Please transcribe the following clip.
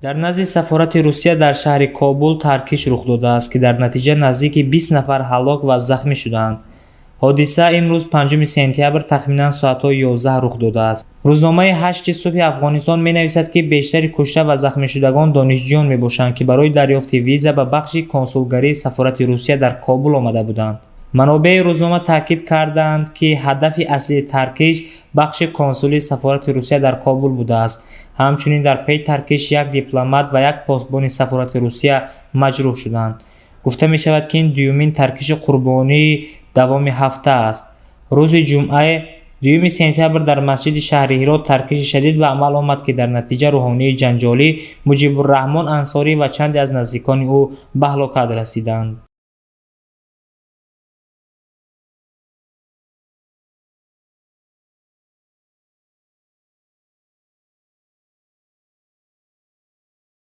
дар назди сафорати Русия дар шаҳри Кобул таркиш рух додааст, ки дар натиҷа наздики 20 нафар ҳалок ва захмӣ шуданд. ҳодиса имрӯз 5 сентябр тахминан соатҳои 11 рух додааст. рӯзномаи 8 субҳи Афғонистон менависад, ки бештари кушта ва захмишудагон донишҷӯён мебошанд, ки барои дарёфти виза ба бахши консулгарии сафорати Русия дар Кобул омада буданд. манобеи рӯзнома таъкид карданд, ки ҳадафи аслии таркиш бахши консулии сафорати Русия дар Кобул будааст. ҳамчунин дар пайи таркиш як дипломат ва як посбони сафорати Русия маҷрӯҳ шуданд. гуфта мешавад, ки ин дуюмин таркиши қурбонии давоми ҳафта аст. рӯзи ҷумъа 2 сентябр дар масҷиди шаҳри Ҳирот таркиши шадид ба амал омад, ки дар натиҷа рӯҳонии ҷанҷолӣ Муҷибурраҳмон Ансорӣ ва чанде аз наздикони ӯ ба ҳалокат расиданд.